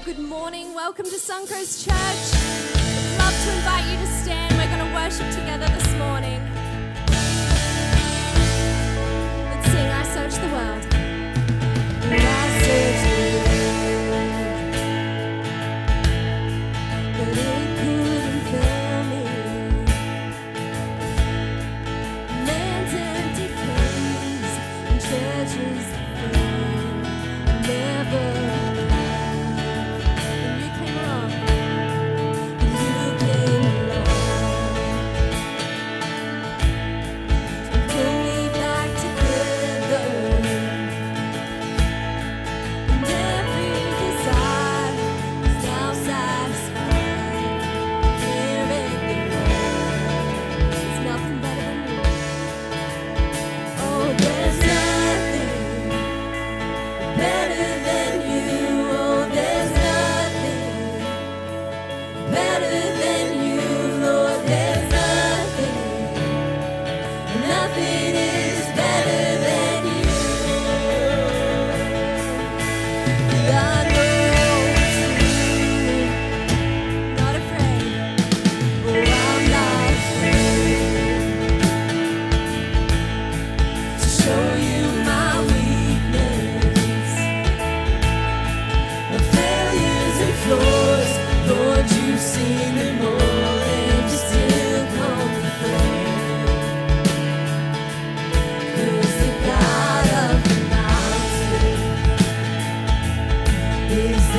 Good morning. Welcome to Suncoast Church. I'd love to invite you to stand. We're going to worship together this morning. Let's sing I Search the World. I search the world, but it couldn't fail me. Man's empty praise and treasures that fail never. There's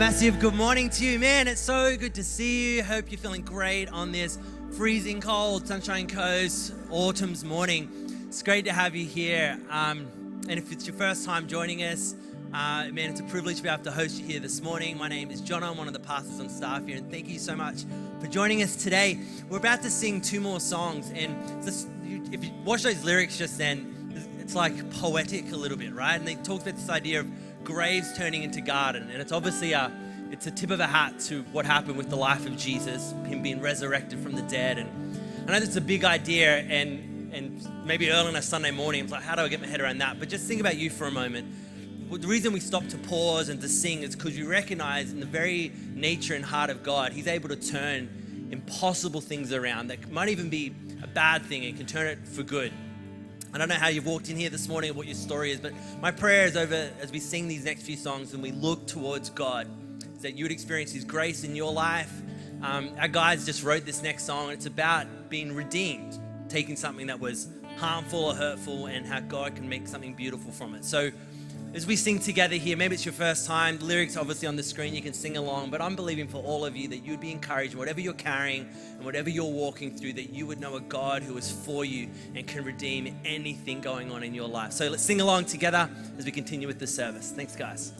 Massive good morning to you, man. It's so good to see you. Hope you're feeling great on this freezing cold Sunshine Coast autumn's morning. It's great to have you here. And if it's your first time joining us, man, it's a privilege to be able to host you here this morning. My name is John. I'm one of the pastors on staff here, and thank you so much for joining us today. We're about to sing two more songs, and if you watch those lyrics just then, it's like poetic a little bit, right? And they talk about this idea of graves turning into garden, and it's obviously it's a tip of a hat to what happened with the life of Jesus, him being resurrected from the dead. And I know that's a big idea, and maybe early on a Sunday morning, it's like, how do I get my head around that? But just think about you for a moment. Well, the reason we stop to pause and to sing is because we recognize in the very nature and heart of God, he's able to turn impossible things around that might even be a bad thing and can turn it for good. I don't know how you've walked in here this morning or what your story is, but my prayer is as we sing these next few songs and we look towards God, is that you would experience his grace in your life. Our guys just wrote this next song, and it's about being redeemed, taking something that was harmful or hurtful and how God can make something beautiful from it. So as we sing together here, maybe it's your first time, the lyrics obviously on the screen, you can sing along, but I'm believing for all of you that you would be encouraged, whatever you're carrying and whatever you're walking through, that you would know a God who is for you and can redeem anything going on in your life. So let's sing along together as we continue with the service. Thanks, guys.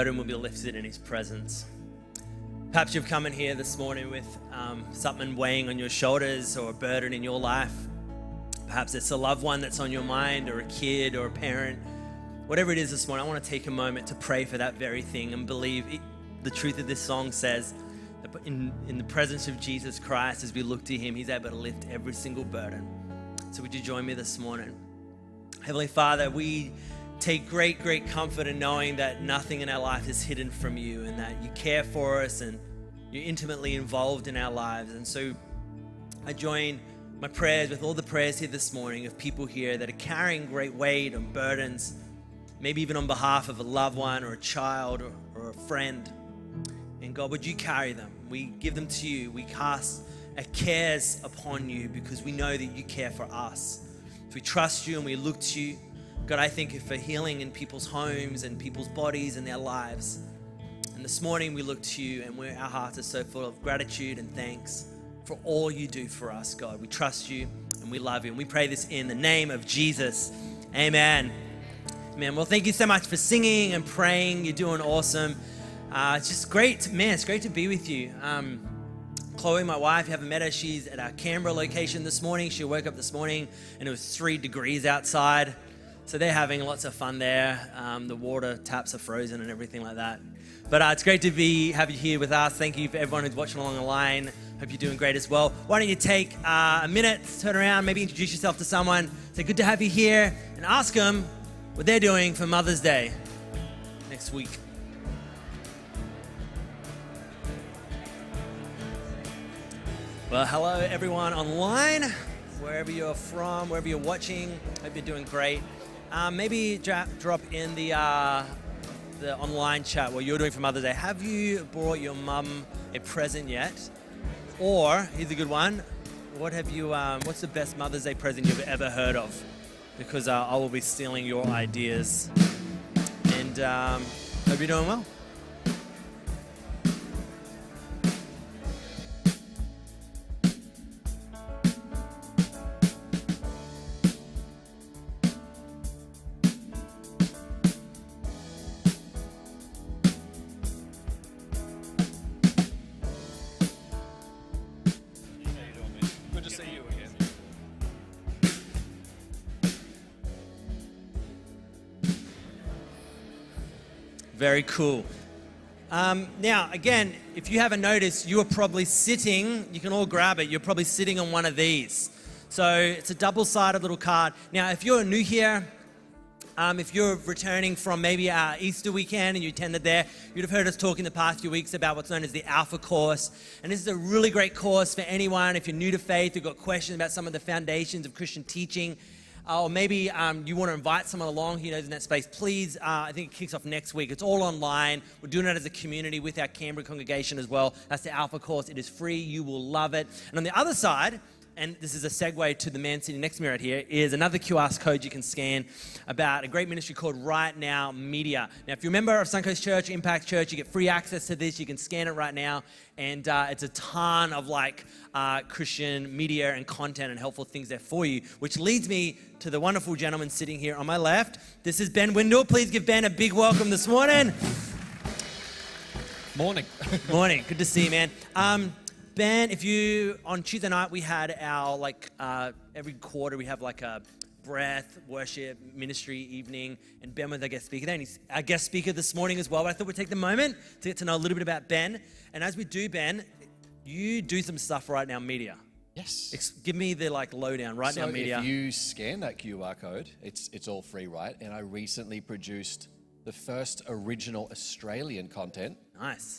burden will be lifted in his presence. Perhaps you've come in here this morning with something weighing on your shoulders or a burden in your life. Perhaps it's a loved one that's on your mind, or a kid or a parent. Whatever it is this morning, I want to take a moment to pray for that very thing and believe the truth of this song says that in the presence of Jesus Christ, as we look to him, he's able to lift every single burden. So would you join me this morning? Heavenly Father, we take great, great comfort in knowing that nothing in our life is hidden from you, and that you care for us and you're intimately involved in our lives. And so I join my prayers with all the prayers here this morning of people here that are carrying great weight and burdens, maybe even on behalf of a loved one or a child or a friend. And God, would you carry them? We give them to you. We cast our cares upon you because we know that you care for us. So we trust you and we look to you. God, I thank you for healing in people's homes and people's bodies and their lives. And this morning we look to you, and our hearts are so full of gratitude and thanks for all you do for us, God. We trust you and we love you. And we pray this in the name of Jesus. Amen. Amen. Well, thank you so much for singing and praying. You're doing awesome. It's just great, man. It's great to be with you. Chloe, my wife, you haven't met her. She's at our Canberra location this morning. She woke up this morning and it was 3 degrees outside. So they're having lots of fun there. The water taps are frozen and everything like that. But it's great to have you here with us. Thank you for everyone who's watching along the line. Hope you're doing great as well. Why don't you take a minute, turn around, maybe introduce yourself to someone. Say, good to have you here, and ask them what they're doing for Mother's Day next week. Well, hello everyone online, wherever you're from, wherever you're watching. Hope you're doing great. Maybe drop in the online chat what you're doing for Mother's Day. Have you brought your mum a present yet? Or, here's a good one, what's the best Mother's Day present you've ever heard of? Because I will be stealing your ideas. And hope you're doing well. Very cool. Now, again, if you haven't noticed, you are probably sitting, you can all grab it, you're probably sitting on one of these. So it's a double-sided little card. Now, if you're new here, if you're returning from maybe our Easter weekend and you attended there, you'd have heard us talk in the past few weeks about what's known as the Alpha course. And this is a really great course for anyone. If you're new to faith, you've got questions about some of the foundations of Christian teaching, or maybe you want to invite someone along who knows in that space, please, I think it kicks off next week. It's all online. We're doing it as a community with our Canberra congregation as well. That's the Alpha course. It is free. You will love it. And on the other side, and this is a segue to the man sitting next to me right here, is another QR code you can scan about a great ministry called Right Now Media. Now, if you're a member of Suncoast Church, Impact Church, you get free access to this. You can scan it right now. And it's a ton of Christian media and content and helpful things there for you, which leads me to the wonderful gentleman sitting here on my left. This is Ben Windle. Please give Ben a big welcome this morning. Morning. Morning. Good to see you, man. Ben, on Tuesday night, we had our, every quarter we have a breath, worship, ministry evening, and Ben was our guest speaker there, and he's our guest speaker this morning as well. But I thought we'd take the moment to get to know a little bit about Ben. And as we do, Ben, you do some stuff Right Now Media. Yes. Give me the lowdown, Right Now Media. If you scan that QR code, it's all free, right? And I recently produced the first original Australian content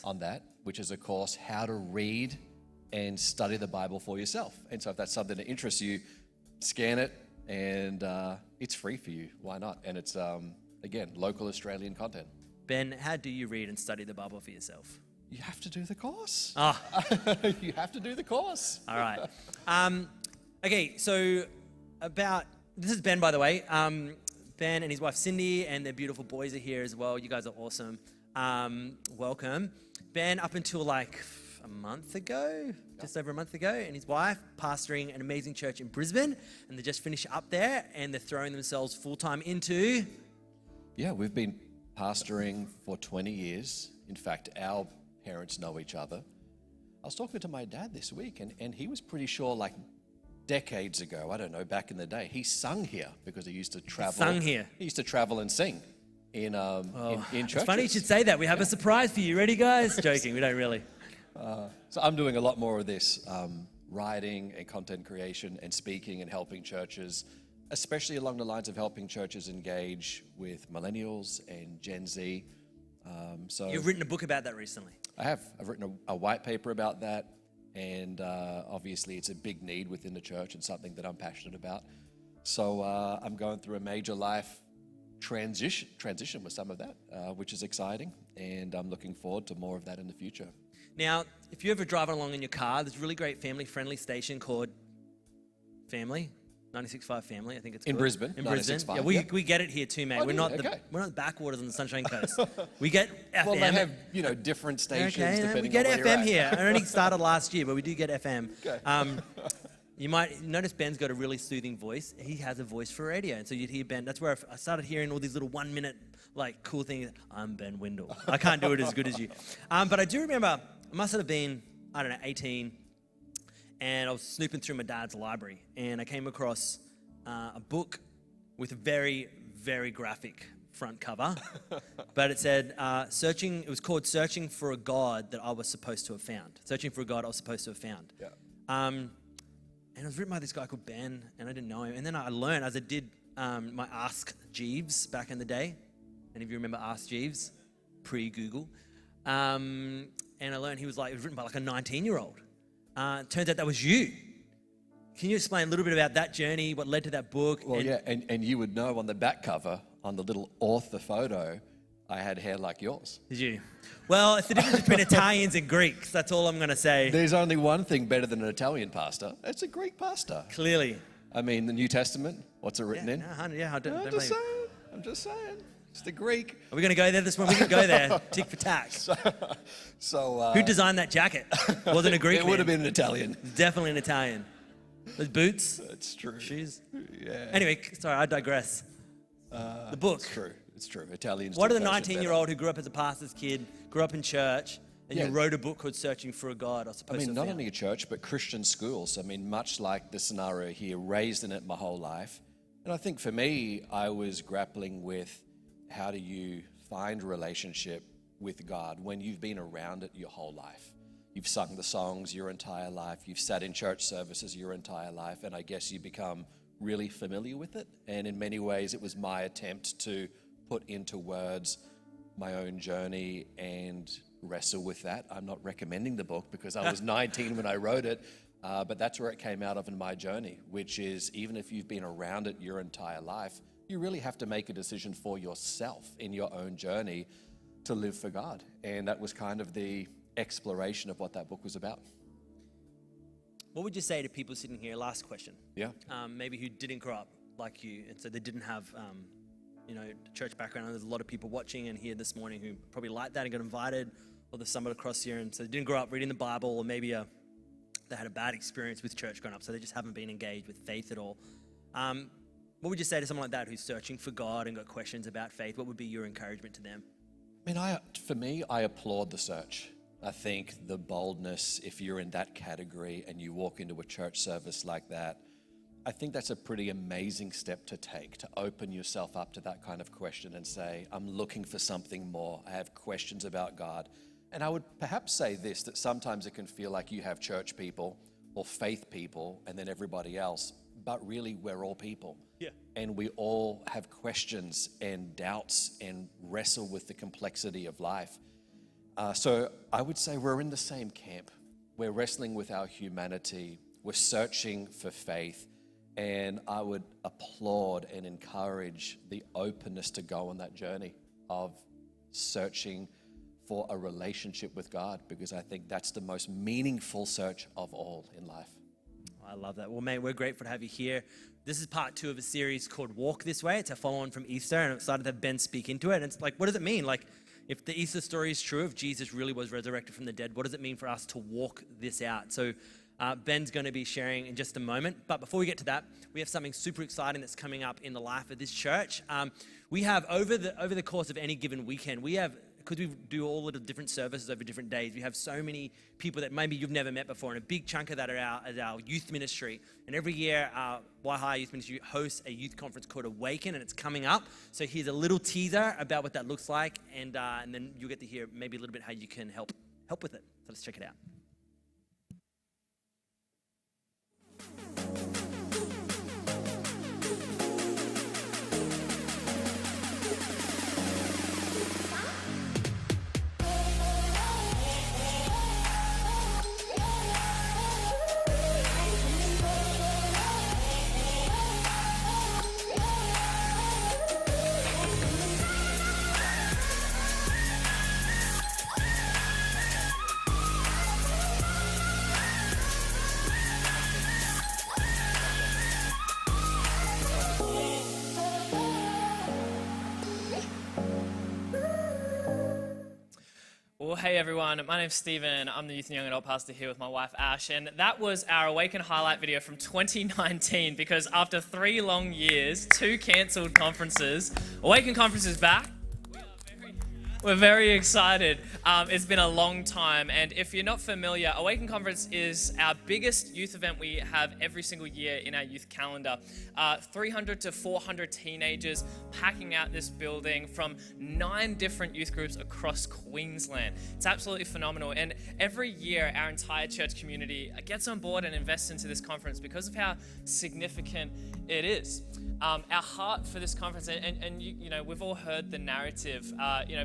on that, which is a course, How to Read and Study the Bible for Yourself. And so if that's something that interests you, scan it, and it's free for you. Why not? And it's, again, local Australian content. Ben, how do you read and study the Bible for yourself? You have to do the course. Oh. You have to do the course. All right. Okay, so this is Ben, by the way. Ben and his wife Cindy and their beautiful boys are here as well. You guys are awesome. Welcome. Ben, up until a month ago, just over a month ago, and his wife pastoring an amazing church in Brisbane, and they just finished up there, and they're throwing themselves full-time into... Yeah, we've been pastoring for 20 years. In fact, our parents know each other. I was talking to my dad this week, and he was pretty sure, like, decades ago, I don't know, back in the day, he sung here because he used to travel. Sung here. He used to travel and sing in churches. It's funny you should say that. We have a surprise for you. Ready, guys? Joking, we don't really. So I'm doing a lot more of this, writing and content creation and speaking and helping churches, especially along the lines of helping churches engage with millennials and Gen Z. So You've written a book about that recently. I have. I've written a white paper about that, and obviously it's a big need within the church and something that I'm passionate about. So I'm going through a major life transition with some of that, which is exciting, and I'm looking forward to more of that in the future. Now, if you're ever driving along in your car, there's a really great family-friendly station called Family, 96.5 Family, I think it's called. In Brisbane, In Brisbane. 96.5, Yeah, yep. we get it here too, mate. Oh, we're do not you? Okay. we're not the backwaters on the Sunshine Coast. We get FM. Well, they have, different stations depending we get on where you're FM at. here. It only started last year, but we do get FM. Okay. You might notice Ben's got a really soothing voice. He has a voice for radio. And so you'd hear Ben. That's where I started hearing all these little 1 minute, like, cool things. I'm Ben Windle. I can't do it as good as you. But I do remember, I must have been, 18. And I was snooping through my dad's library. And I came across a book with a very, very graphic front cover. But it said, it was called Searching for a God That I Was Supposed to Have Found. Searching for a God I Was Supposed to Have Found. Yeah. And it was written by this guy called Ben, and I didn't know him. And then I learned, as I did my Ask Jeeves back in the day. Any of you remember Ask Jeeves? Pre-Google. And I learned it was written by like a 19-year-old. Turns out that was you. Can you explain a little bit about that journey, what led to that book? Well, and you would know on the back cover, on the little author photo, I had hair like yours. Did you? Well, it's the difference between Italians and Greeks. That's all I'm going to say. There's only one thing better than an Italian pastor. It's a Greek pastor. Clearly. I mean, the New Testament, what's it written in? I'm I'm just saying. It's the Greek. Are we going to go there this morning? We can go there. Tick for tack. Who designed that jacket? Wasn't a Greek It man. would have been an Italian. Definitely an Italian. Those boots. That's true. Shoes. Yeah. Anyway, sorry, I digress. The book. It's true. Italians. What do are the fashion 19-year-old who grew up as a pastor's kid, grew up in church, and Yeah. you wrote a book called Searching for a God, I suppose? I mean, not only a church, but Christian schools. I mean, much like the scenario here, raised in it my whole life. And I think for me, I was grappling with how do you find relationship with God when you've been around it your whole life? You've sung the songs your entire life. You've sat in church services your entire life. And I guess you become really familiar with it. And in many ways, it was my attempt to put into words my own journey and wrestle with that. I'm not recommending the book because I was 19 when I wrote it, but that's where it came out of in my journey, which is even if you've been around it your entire life, you really have to make a decision for yourself in your own journey to live for God. And that was kind of the exploration of what that book was about. What would you say to people sitting here, last question, Yeah. maybe who didn't grow up like you, and so they didn't have church background? There's a lot of people watching and here this morning who probably like that and got invited, or they stumbled across here and so they didn't grow up reading the Bible, or maybe they had a bad experience with church growing up, so they just haven't been engaged with faith at all. What would you say to someone like that who's searching for God and got questions about faith? What would be your encouragement to them? I mean, for me, I applaud the search. I think the boldness, if you're in that category and you walk into a church service like that, I think that's a pretty amazing step to take, to open yourself up to that kind of question and say, I'm looking for something more. I have questions about God. And I would perhaps say this, that sometimes it can feel like you have church people or faith people and then everybody else, but really we're all people. Yeah. And we all have questions and doubts and wrestle with the complexity of life. So I would say we're in the same camp. We're wrestling with our humanity. We're searching for faith. And I would applaud and encourage the openness to go on that journey of searching for a relationship with God, because I think that's the most meaningful search of all in life. I love that. Well, mate, we're grateful to have you here. This is part 2 of a series called Walk This Way. It's a follow-on from Easter, and I'm excited to have Ben speak into it. And it's like, what does it mean? Like, if the Easter story is true, if Jesus really was resurrected from the dead, what does it mean for us to walk this out? So Ben's going to be sharing in just a moment. But before we get to that, we have something super exciting that's coming up in the life of this church. We have, over the course of any given weekend, because we do all of the different services over different days, we have so many people that maybe you've never met before, and a big chunk of that are our youth ministry. And every year, our Waihai Youth Ministry hosts a youth conference called Awaken, and it's coming up. So here's a little teaser about what that looks like, and then you'll get to hear maybe a little bit how you can help with it. So let's check it out. Well, hey everyone, my name's Stephen. I'm the Youth and Young Adult Pastor here with my wife Ash, and that was our Awaken highlight video from 2019, because after 3 long years, 2 cancelled conferences, Awaken Conference is back. We're very excited. It's been a long time, and if you're not familiar, Awaken Conference is our biggest youth event we have every single year in our youth calendar. 300 to 400 teenagers packing out this building from 9 different youth groups across Queensland. It's absolutely phenomenal, and every year our entire church community gets on board and invests into this conference because of how significant it is. Our heart for this conference, and you know, we've all heard the narrative.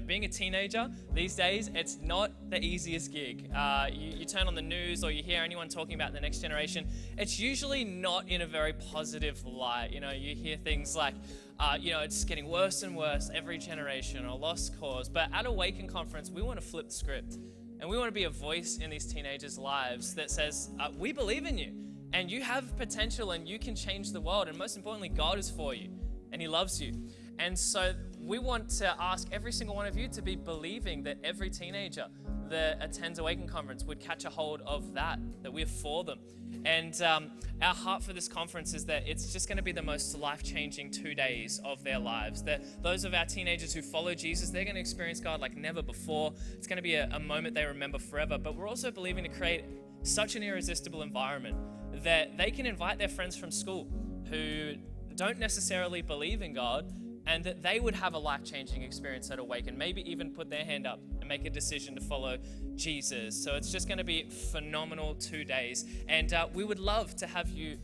Being a teenager these days, it's not the easiest gig. You turn on the news or you hear anyone talking about the next generation, it's usually not in a very positive light. You know, you hear things like, it's getting worse and worse every generation, or lost cause. But at Awaken Conference, we want to flip the script, and we want to be a voice in these teenagers' lives that says, we believe in you. And you have potential, and you can change the world. And most importantly, God is for you, and He loves you. And so we want to ask every single one of you to be believing that every teenager that attends Awaken Conference would catch a hold of that we're for them. And our heart for this conference is that it's just going to be the most life-changing 2 days of their lives. That those of our teenagers who follow Jesus, they're going to experience God like never before. It's going to be a moment they remember forever. But we're also believing to create such an irresistible environment that they can invite their friends from school who don't necessarily believe in God, and that they would have a life-changing experience at Awaken, maybe even put their hand up and make a decision to follow Jesus. So it's just going to be phenomenal 2 days, and we would love to have you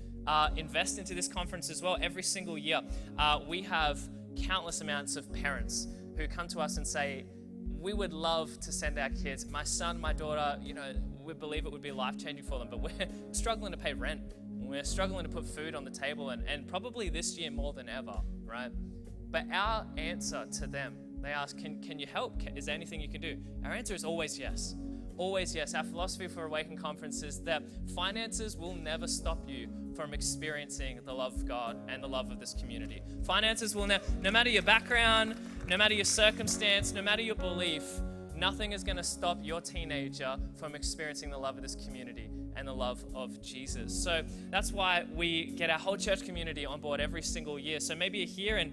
invest into this conference as well. Every single year, we have countless amounts of parents who come to us and say, we would love to send our kids, my son, my daughter, we believe it would be life-changing for them, but we're struggling to pay rent. We're struggling to put food on the table, and probably this year more than ever, right? But our answer to them, they ask, can you help? Is there anything you can do? Our answer is always yes. Always yes. Our philosophy for Awaken Conference is that finances will never stop you from experiencing the love of God and the love of this community. Finances will no matter your background, no matter your circumstance, no matter your belief, nothing is going to stop your teenager from experiencing the love of this community and the love of Jesus. So that's why we get our whole church community on board every single year. So maybe you're here and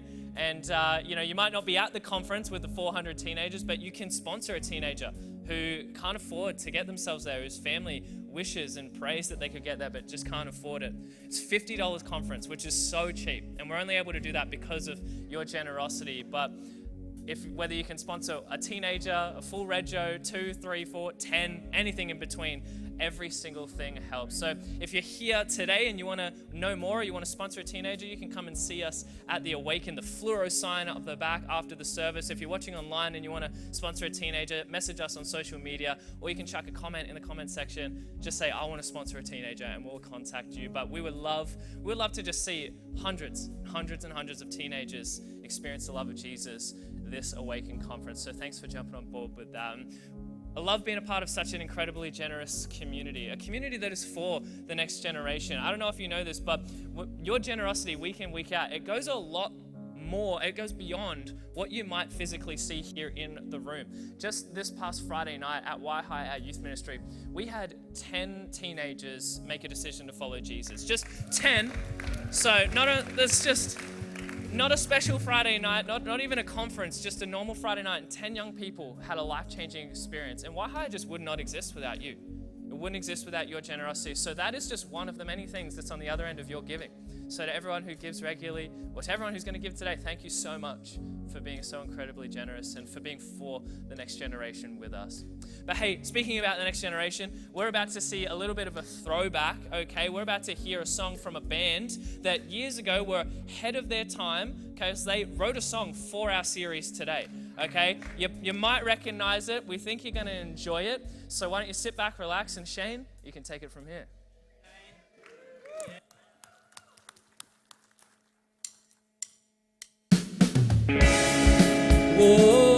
you might not be at the conference with the 400 teenagers, but you can sponsor a teenager who can't afford to get themselves there, whose family wishes and prays that they could get there, but just can't afford it. It's $50 conference, which is so cheap. And we're only able to do that because of your generosity. But whether you can sponsor a teenager, a full rego, 2, 3, 4, 10, anything in between, every single thing helps. So if you're here today and you want to know more, or you want to sponsor a teenager, you can come and see us at the Awaken, the fluoro sign up the back after the service. If you're watching online and you want to sponsor a teenager, message us on social media, or you can chuck a comment in the comment section. Just say, I want to sponsor a teenager, and we'll contact you. But we would love to just see hundreds and hundreds of teenagers experience the love of Jesus this Awaken Conference. So thanks for jumping on board with that. I love being a part of such an incredibly generous community, a community that is for the next generation. I don't know if you know this, but your generosity week in, week out, it goes a lot more. It goes beyond what you might physically see here in the room. Just this past Friday night at Waihi, our youth ministry, we had 10 teenagers make a decision to follow Jesus. Just 10. So that's just not a special Friday night, not even a conference, just a normal Friday night. And 10 young people had a life-changing experience. And Waihi just would not exist without you. It wouldn't exist without your generosity. So that is just one of the many things that's on the other end of your giving. So to everyone who gives regularly, or to everyone who's going to give today, thank you so much for being so incredibly generous and for being for the next generation with us. But hey, speaking about the next generation, we're about to see a little bit of a throwback, okay? We're about to hear a song from a band that years ago were ahead of their time, because they wrote a song for our series today, okay? You might recognize it. We think you're going to enjoy it. So why don't you sit back, relax, and Shane, you can take it from here. Whoa,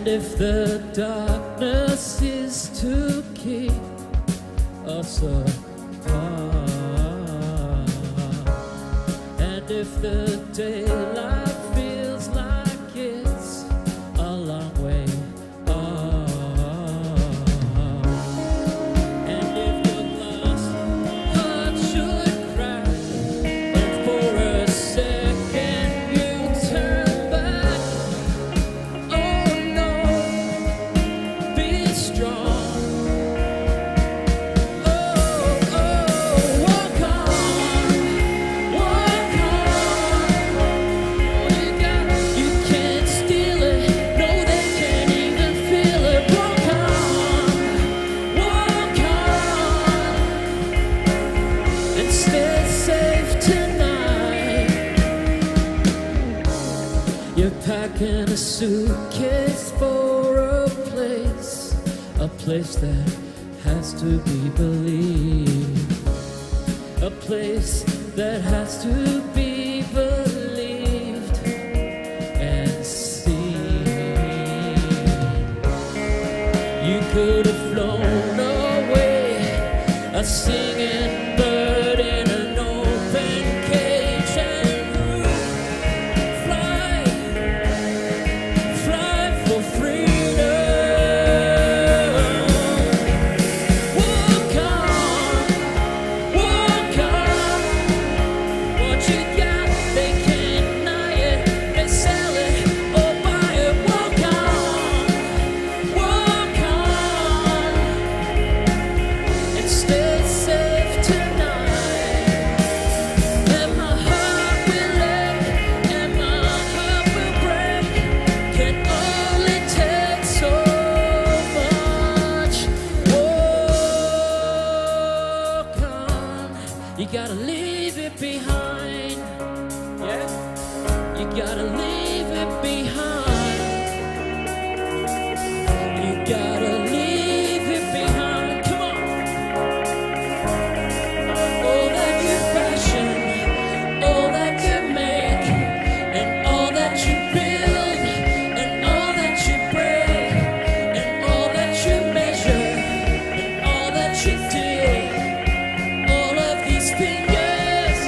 if the darkness is to keep us apart, and if the daylight feels like it's a long way off, and if your glass heart should crack, and for a second you turn back, packing a suitcase for a place that has to be believed, a place that has to be believed and seen. You could have flown away, a singing bird in an open cage, and fly for freedom. Walk on, what you got, they can't deny it, they sell it or buy it. Walk on, and stay safe tonight. And my heart will ache, and my heart will break, can only take so much. Walk on, you gotta leave it behind. Yeah, you gotta leave it behind. You gotta leave it behind. Come on. All that you fashion, all that you make, and all that you build, and all that you break, and all that you measure, and all that you did, all of these fingers,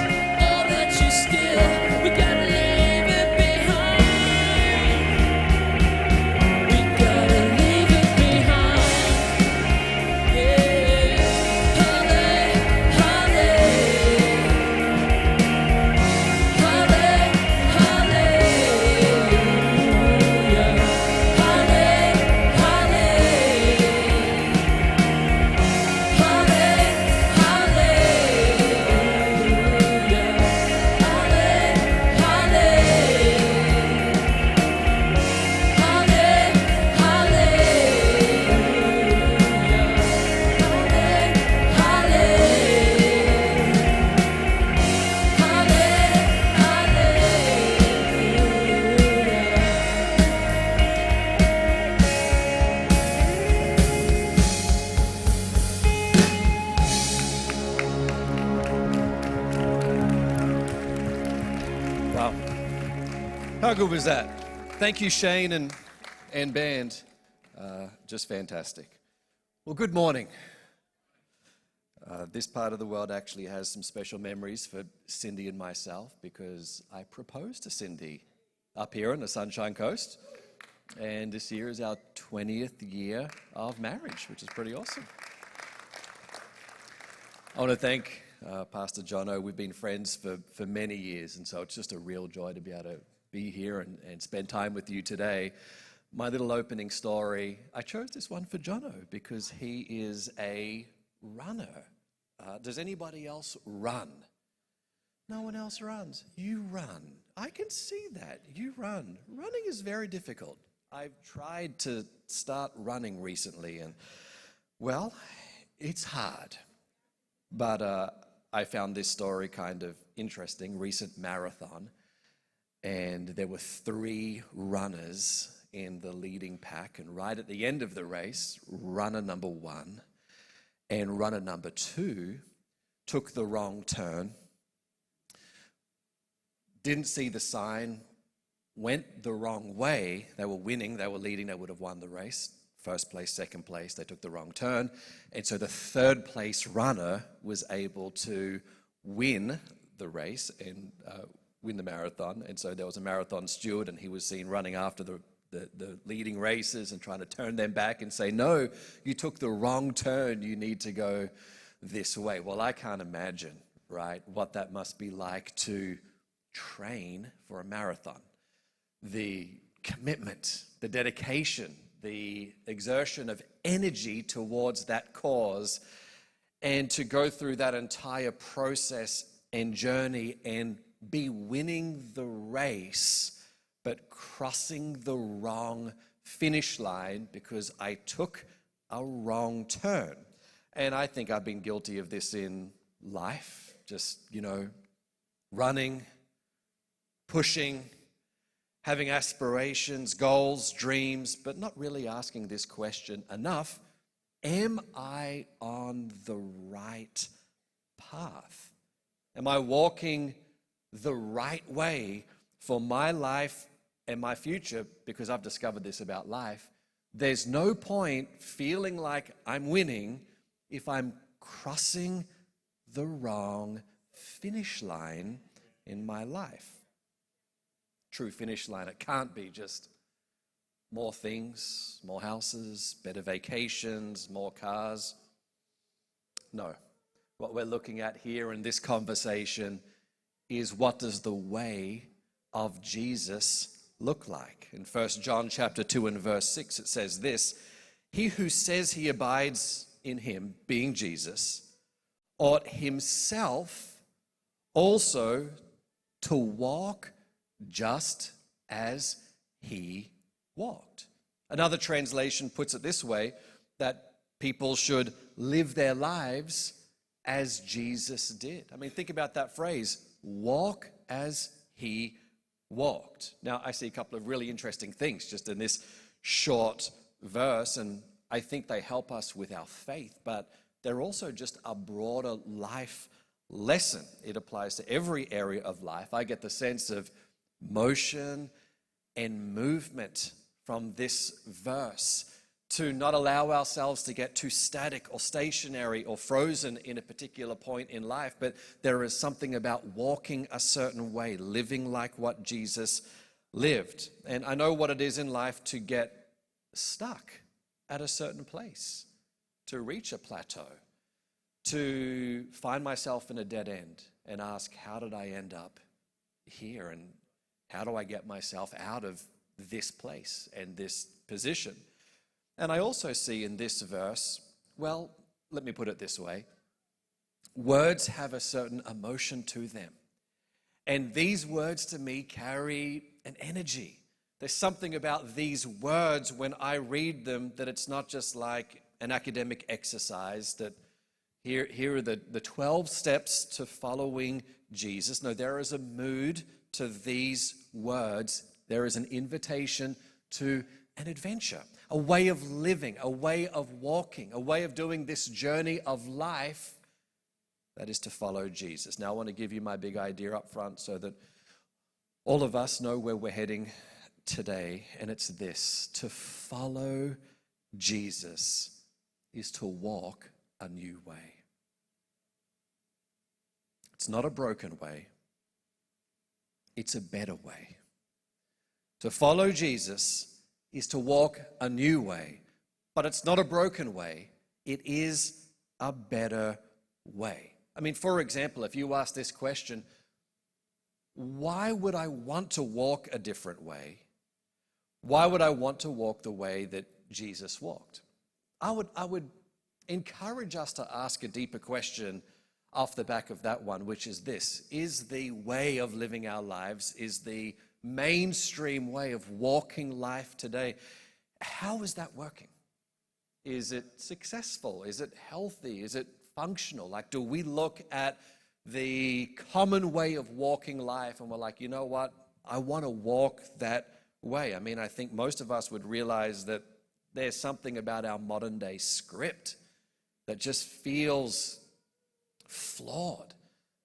all that you steal, we gotta leave it behind. How good was that? Thank you, Shane and band. Just fantastic. Well, good morning. This part of the world actually has some special memories for Cindy and myself because I proposed to Cindy up here on the Sunshine Coast. And this year is our 20th year of marriage, which is pretty awesome. I want to thank Pastor Jono. We've been friends for many years, and so it's just a real joy to be able to be here and spend time with you today. My little opening story, I chose this one for Jono because he is a runner. Does anybody else run? No one else runs. You run. I can see that. You run. Running is very difficult. I've tried to start running recently, and, well, it's hard. But I found this story kind of interesting, recent marathon, and there were 3 runners in the leading pack, and right at the end of the race, runner number 1 and runner number 2 took the wrong turn, didn't see the sign, went the wrong way. They were winning, they were leading, they would have won the race. First place, second place, they took the wrong turn. And so the third place runner was able to win the race and win the marathon. And so there was a marathon steward, and he was seen running after the leading races and trying to turn them back and say, no, you took the wrong turn, you need to go this way. Well, I can't imagine, right, what that must be like to train for a marathon. The commitment, the dedication, the exertion of energy towards that cause, and to go through that entire process and journey and be winning the race, but crossing the wrong finish line because I took a wrong turn. And I think I've been guilty of this in life, just, running, pushing, having aspirations, goals, dreams, but not really asking this question enough: am I on the right path? Am I walking the right way for my life and my future? Because I've discovered this about life. There's no point feeling like I'm winning if I'm crossing the wrong finish line in my life. True finish line. It can't be just more things, more houses, better vacations, more cars. No. What we're looking at here in this conversation is, what does the way of Jesus look like? In 1 John chapter 2 and verse 6, it says this: he who says he abides in him, being Jesus, ought himself also to walk just as he walked. Another translation puts it this way, that people should live their lives as Jesus did. I mean, think about that phrase, walk as he walked. Now, I see a couple of really interesting things just in this short verse, and I think they help us with our faith, but they're also just a broader life lesson. It applies to every area of life. I get the sense of motion and movement from this verse, to not allow ourselves to get too static or stationary or frozen in a particular point in life, but there is something about walking a certain way, living like what Jesus lived. And I know what it is in life to get stuck at a certain place, to reach a plateau, to find myself in a dead end and ask, how did I end up here? And how do I get myself out of this place and this position? And I also see in this verse, well, let me put it this way. Words have a certain emotion to them. And these words to me carry an energy. There's something about these words when I read them that it's not just like an academic exercise that here are the 12 steps to following Jesus. No, there is a mood to these words. There is an invitation to an adventure, a way of living, a way of walking, a way of doing this journey of life that is to follow Jesus. Now, I want to give you my big idea up front so that All of us know where we're heading today, and it's this: to follow Jesus is to walk a new way. It's not a broken way, it's a better way. To follow Jesus is to walk a new way, but it's not a broken way, it is a better way. I mean, for example, if you ask this question, why would I want to walk a different way? Why would I want to walk the way that Jesus walked? I would encourage us to ask a deeper question off the back of that one, which is this: is the way of living our lives, is the mainstream way of walking life today, how is that working? Is it successful? Is it healthy? Is it functional? Like, do we look at the common way of walking life and we're like, you know what, I want to walk that way? I mean, I think most of us would realize that there's something about our modern day script that just feels flawed.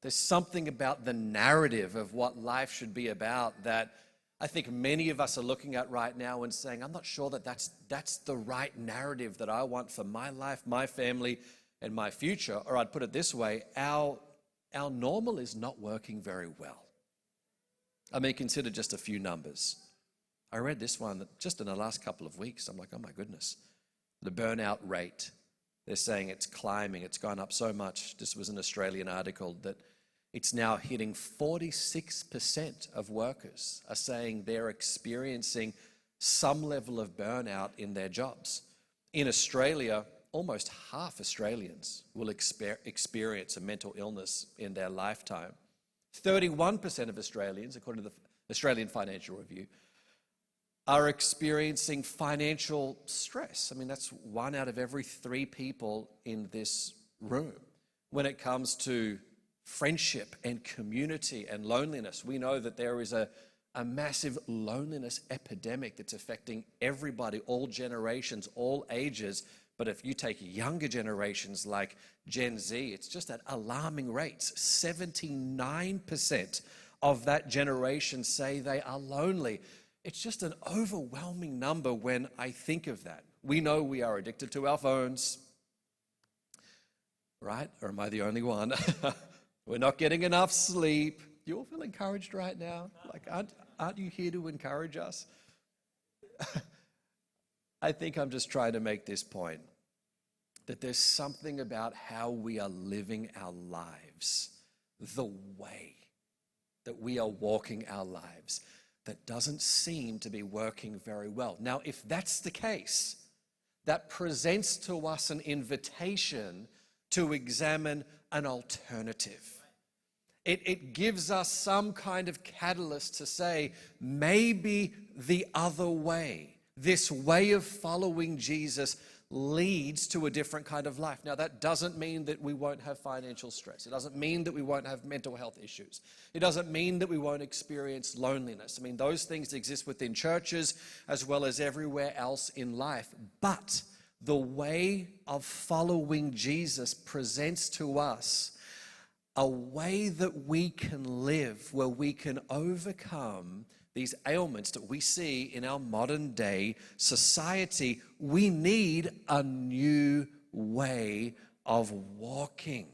There's something about the narrative of what life should be about that I think many of us are looking at right now and saying, I'm not sure that that's the right narrative that I want for my life, my family, and my future. Or I'd put it this way: our normal is not working very well. I mean, consider just a few numbers. I read this one just in the last couple of weeks. I'm like, oh my goodness. The burnout rate, they're saying it's climbing. It's gone up so much. This was an Australian article that it's now hitting 46% of workers are saying they're experiencing some level of burnout in their jobs. In Australia, almost half Australians will experience a mental illness in their lifetime. 31% of Australians, according to the Australian Financial Review, are experiencing financial stress. I mean, that's 1 out of every 3 people in this room. When it comes to friendship and community and loneliness, we know that there is a massive loneliness epidemic that's affecting everybody, all generations, all ages. But if you take younger generations like Gen Z, it's just at alarming rates. 79% of that generation say they are lonely. It's just an overwhelming number when I think of that. We know we are addicted to our phones, right? Or am I the only one? We're not getting enough sleep. You all feel encouraged right now? Like, aren't you here to encourage us? I think I'm just trying to make this point, that there's something about how we are living our lives, the way that we are walking our lives, that doesn't seem to be working very well. Now, if that's the case, that presents to us an invitation to examine an alternative. It gives us some kind of catalyst to say, maybe the other way, this way of following Jesus, leads to a different kind of life. Now, that doesn't mean that we won't have financial stress. It doesn't mean that we won't have mental health issues. It doesn't mean that we won't experience loneliness. I mean, those things exist within churches as well as everywhere else in life. But the way of following Jesus presents to us a way that we can live, where we can overcome these ailments that we see in our modern day society. We need a new way of walking.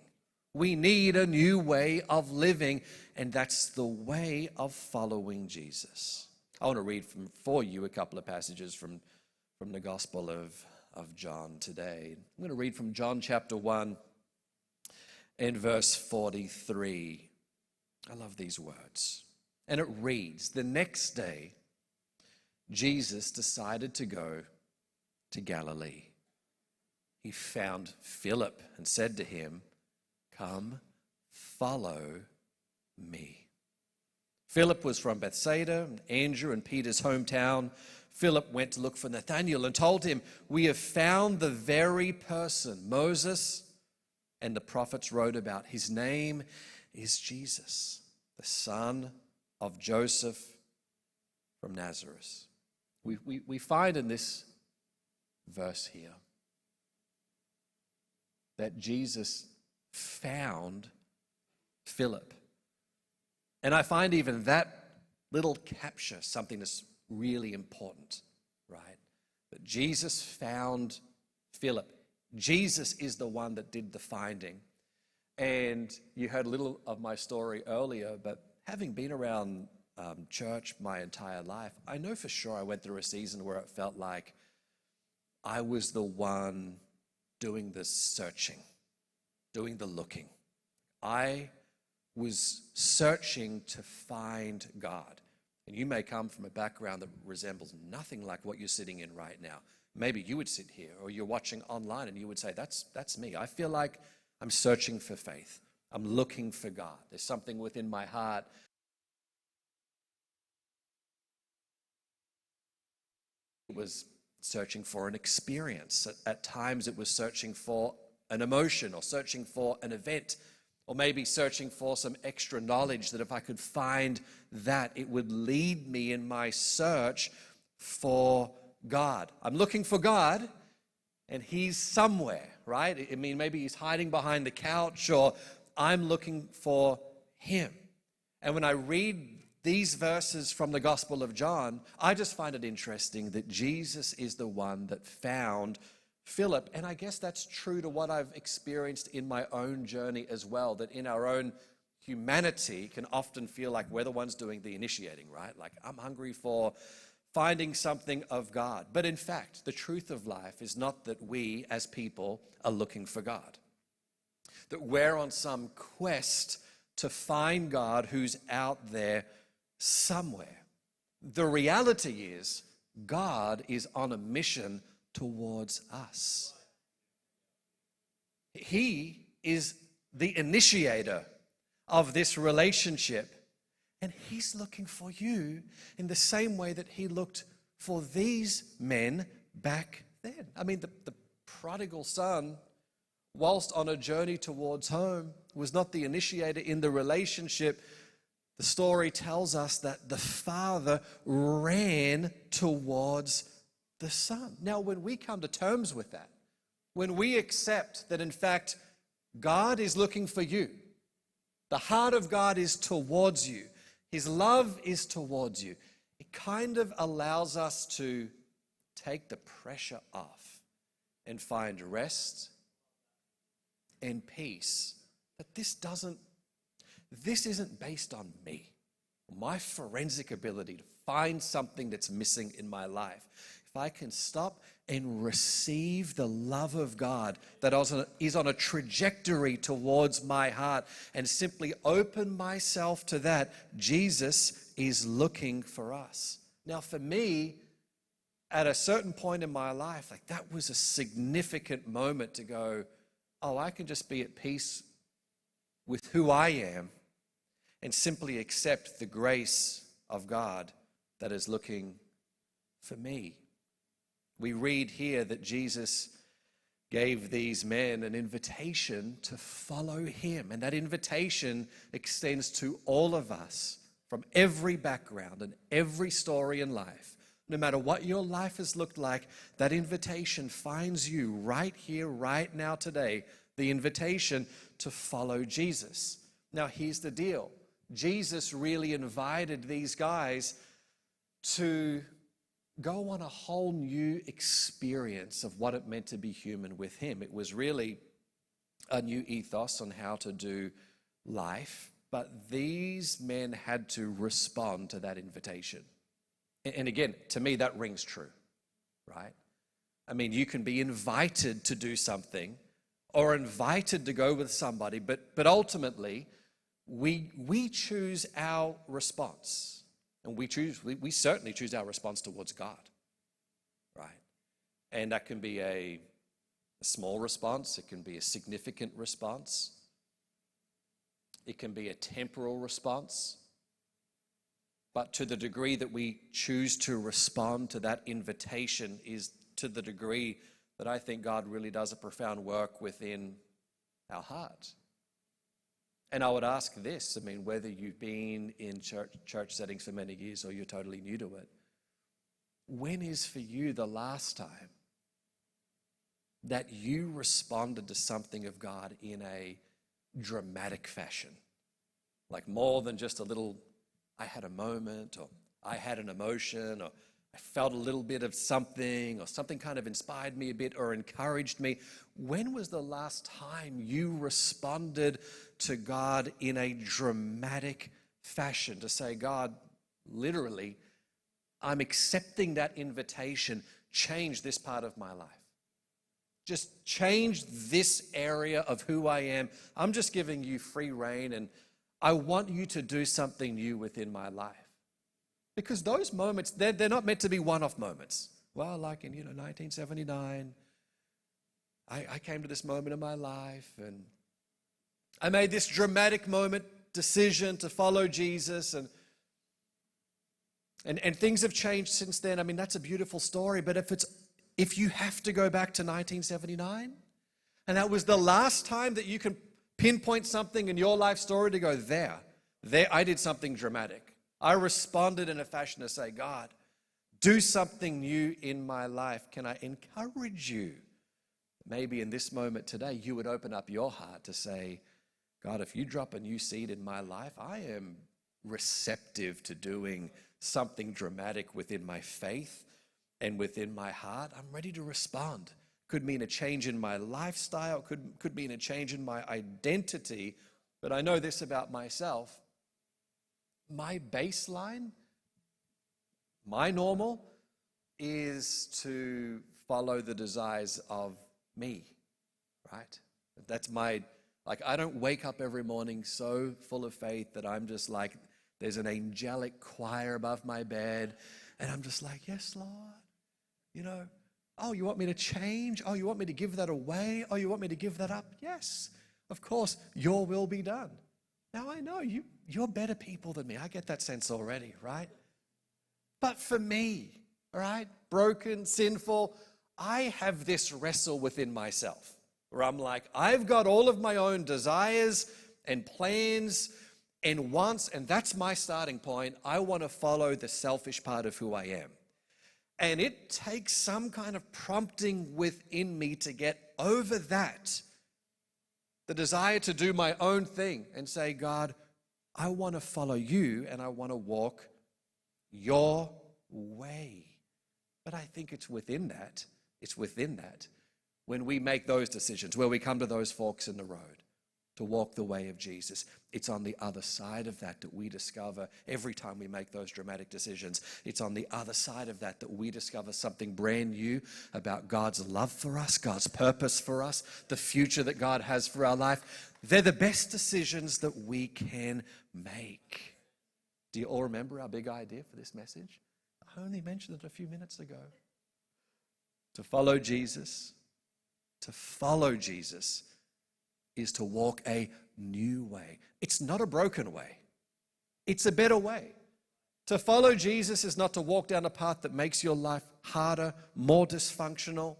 We need a new way of living, and that's the way of following Jesus. I want to read for you a couple of passages from the Gospel of John today. I'm going to read from John chapter 1 and verse 43. I love these words. And it reads, "The next day, Jesus decided to go to Galilee. He found Philip and said to him, 'Come, follow me.' Philip was from Bethsaida, Andrew and Peter's hometown. Philip went to look for Nathanael and told him, 'We have found the very person Moses and the prophets wrote about. His name is Jesus, the son of Joseph from Nazareth.'" We find in this verse here that Jesus found Philip. And I find even that little capture something that's really important, right? That Jesus found Philip. Jesus is the one that did the finding. And you heard a little of my story earlier, but having been around church my entire life, I know for sure I went through a season where it felt like I was the one doing the searching, doing the looking. I was searching to find God. And you may come from a background that resembles nothing like what you're sitting in right now. Maybe you would sit here or you're watching online and you would say, that's me. I feel like I'm searching for faith. I'm looking for God. There's something within my heart. It was searching for an experience. At times it was searching for an emotion or searching for an event, or maybe searching for some extra knowledge that if I could find that, it would lead me in my search for God. I'm looking for God and he's somewhere, right? I mean, maybe he's hiding behind the couch, or I'm looking for him. And when I read these verses from the Gospel of John, I just find it interesting that Jesus is the one that found Philip. And I guess that's true to what I've experienced in my own journey as well, that in our own humanity can often feel like we're the ones doing the initiating, right? Like, I'm hungry for finding something of God. But in fact, the truth of life is not that we as people are looking for God, that we're on some quest to find God who's out there somewhere. The reality is God is on a mission towards us. He is the initiator of this relationship, and he's looking for you in the same way that he looked for these men back then. I mean, the prodigal son, whilst on a journey towards home, was not the initiator in the relationship. The story tells us that the father ran towards the son. Now, when we come to terms with that, when we accept that in fact God is looking for you, the heart of God is towards you, his love is towards you, it kind of allows us to take the pressure off and find rest and peace. That this isn't based on me, my forensic ability to find something that's missing in my life. If I can stop and receive the love of God that is on a trajectory towards my heart and simply open myself to that, Jesus is looking for us. Now, for me, at a certain point in my life, like, that was a significant moment to go, oh, I can just be at peace with who I am and simply accept the grace of God that is looking for me. We read here that Jesus gave these men an invitation to follow him, and that invitation extends to all of us from every background and every story in life. No matter what your life has looked like, that invitation finds you right here, right now, today, the invitation to follow Jesus. Now, here's the deal. Jesus really invited these guys to go on a whole new experience of what it meant to be human with him. It was really a new ethos on how to do life, but these men had to respond to that invitation. And again, to me, that rings true, right? I mean, you can be invited to do something or invited to go with somebody, but ultimately, we choose our response. And we certainly choose our response towards God, right? And that can be a small response. It can be a significant response. It can be a temporal response. But to the degree that we choose to respond to that invitation is to the degree that I think God really does a profound work within our heart. And I would ask this, I mean, whether you've been in church settings for many years or you're totally new to it, when is for you the last time that you responded to something of God in a dramatic fashion? Like more than just a little I had a moment, or I had an emotion, or I felt a little bit of something, or something kind of inspired me a bit or encouraged me. When was the last time you responded to God in a dramatic fashion to say, God, literally, I'm accepting that invitation, change this part of my life. Just change this area of who I am. I'm just giving you free rein, and I want you to do something new within my life. Because those moments, they're not meant to be one-off moments. Well, like in 1979, I came to this moment in my life, and I made this dramatic decision to follow Jesus, and things have changed since then. I mean, that's a beautiful story, but if you have to go back to 1979, and that was the last time that you can pinpoint something in your life story to go, there, I did something dramatic. I responded in a fashion to say, God, do something new in my life. Can I encourage you? Maybe in this moment today, you would open up your heart to say, God, if you drop a new seed in my life, I am receptive to doing something dramatic within my faith and within my heart. I'm ready to respond. Could mean a change in my lifestyle, could mean a change in my identity, but I know this about myself. My baseline, my normal, is to follow the desires of me, right? That's I don't wake up every morning so full of faith that I'm just like, there's an angelic choir above my bed, and I'm just like, yes, Lord, oh, you want me to change? Oh, you want me to give that away? Oh, you want me to give that up? Yes, of course, your will be done. Now, I know you're better people than me. I get that sense already, right? But for me, all right, broken, sinful, I have this wrestle within myself where I'm like, I've got all of my own desires and plans and wants, and that's my starting point. I want to follow the selfish part of who I am. And it takes some kind of prompting within me to get over that. The desire to do my own thing and say, God, I want to follow you and I want to walk your way. But I think it's within that when we make those decisions, where we come to those forks in the road to walk the way of Jesus. It's on the other side of that we discover every time we make those dramatic decisions. It's on the other side of that we discover something brand new about God's love for us, God's purpose for us, the future that God has for our life. They're the best decisions that we can make. Do you all remember our big idea for this message? I only mentioned it a few minutes ago. To follow Jesus is to walk a new way. It's not a broken way. It's a better way. To follow Jesus is not to walk down a path that makes your life harder, more dysfunctional,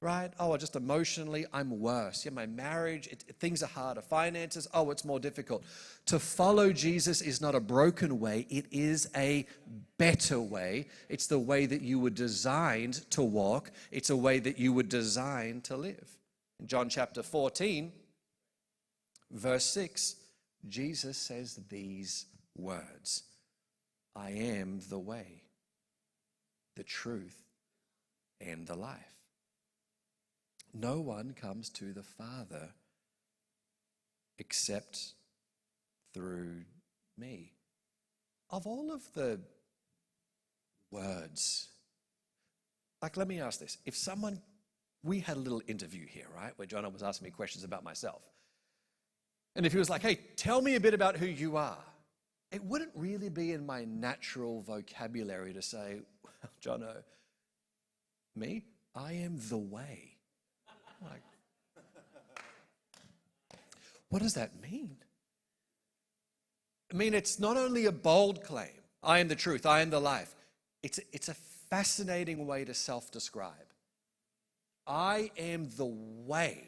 right? Oh, just emotionally, I'm worse. Yeah, my marriage, things are harder. Finances, oh, it's more difficult. To follow Jesus is not a broken way. It is a better way. It's the way that you were designed to walk. It's a way that you were designed to live. In John chapter 14, verse 6, Jesus says these words, I am the way, the truth, and the life. No one comes to the Father except through me. Of all of the words, let me ask this. If we had a little interview here, right, where John was asking me questions about myself. And if he was like, hey, tell me a bit about who you are, it wouldn't really be in my natural vocabulary to say, well, Jono, me, I am the way. What does that mean? I mean, it's not only a bold claim, I am the truth, I am the life. It's a fascinating way to self-describe. I am the way.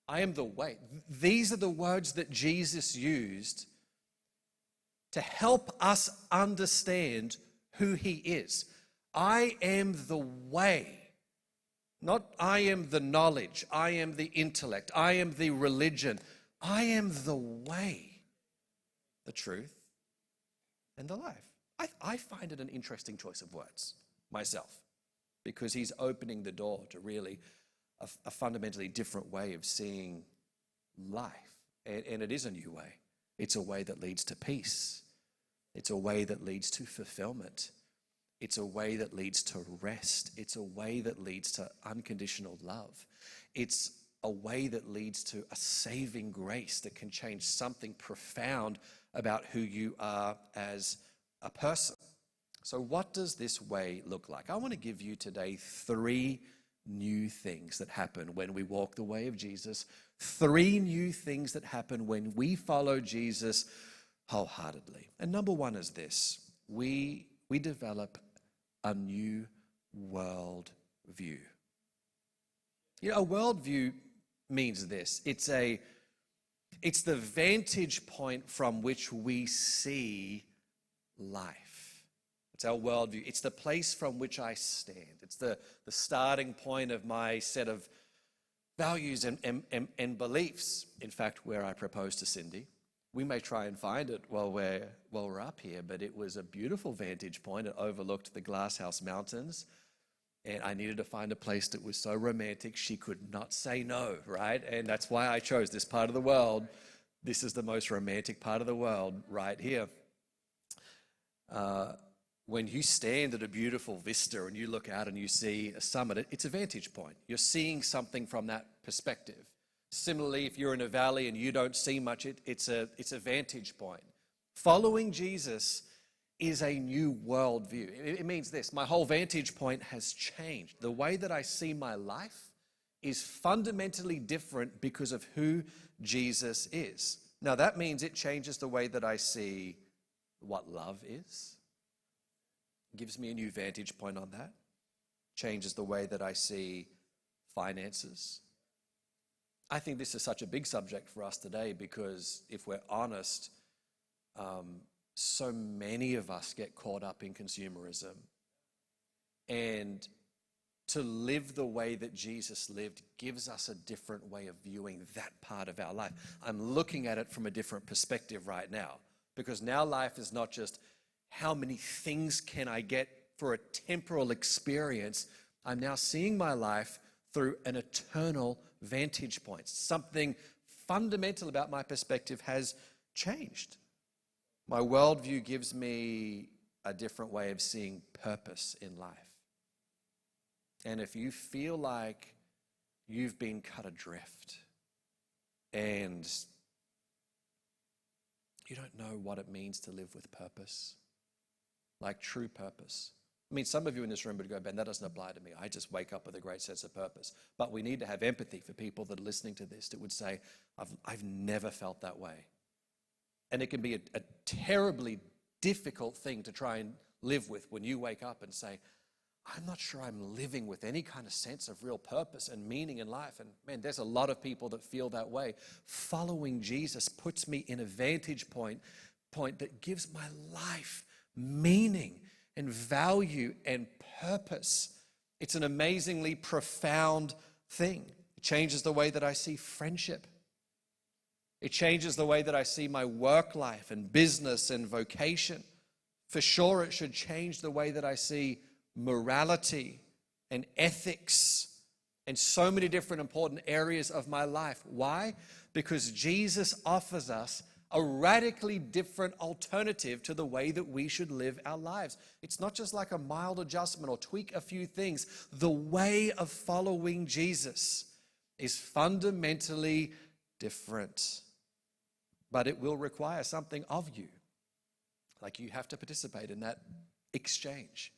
I am the way. These are the words that Jesus used to help us understand who he is. I am the way. Not I am the knowledge, I am the intellect, I am the religion. I am the way. the truth, and the life. I find it an interesting choice of words myself, because he's opening the door to really a fundamentally different way of seeing life. And it is a new way. It's a way that leads to peace. It's a way that leads to fulfillment. It's a way that leads to rest. It's a way that leads to unconditional love. It's a way that leads to a saving grace that can change something profound about who you are as a person. So what does this way look like? I want to give you today 3 new things that happen when we walk the way of Jesus. 3 new things that happen when we follow Jesus wholeheartedly. And number 1 is this. We develop a new world view. You know, a worldview means this. It's the vantage point from which we see life. It's our worldview. It's the place from which I stand. It's the starting point of my set of values and beliefs. In fact, where I proposed to Cindy, we may try and find it while we're up here, but it was a beautiful vantage point. It overlooked the Glasshouse Mountains, and I needed to find a place that was so romantic she could not say no, right? And that's why I chose this part of the world. This is the most romantic part of the world right here. When you stand at a beautiful vista and you look out and you see a summit, it's a vantage point. You're seeing something from that perspective. Similarly, if you're in a valley and you don't see much, it's a vantage point. Following Jesus is a new worldview. It means this: my whole vantage point has changed. The way that I see my life is fundamentally different because of who Jesus is. Now, that means it changes the way that I see what love is. Gives me a new vantage point on that. Changes the way that I see finances. I think this is such a big subject for us today because if we're honest, so many of us get caught up in consumerism. And to live the way that Jesus lived gives us a different way of viewing that part of our life. I'm looking at it from a different perspective right now, because now life is not just how many things can I get for a temporal experience. I'm now seeing my life through an eternal vantage point. Something fundamental about my perspective has changed. My worldview gives me a different way of seeing purpose in life. And if you feel like you've been cut adrift and you don't know what it means to live with purpose, like true purpose. I mean, some of you in this room would go, Ben, that doesn't apply to me. I just wake up with a great sense of purpose. But we need to have empathy for people that are listening to this that would say, I've never felt that way. And it can be a terribly difficult thing to try and live with when you wake up and say, I'm not sure I'm living with any kind of sense of real purpose and meaning in life. And man, there's a lot of people that feel that way. Following Jesus puts me in a vantage point that gives my life meaning and value and purpose. It's an amazingly profound thing. It changes the way that I see friendship. It changes the way that I see my work life and business and vocation. For sure, it should change the way that I see morality and ethics and so many different important areas of my life. Why? Because Jesus offers us a radically different alternative to the way that we should live our lives. It's not just like a mild adjustment or tweak a few things. The way of following Jesus is fundamentally different, but it will require something of you. Like you have to participate in that exchange.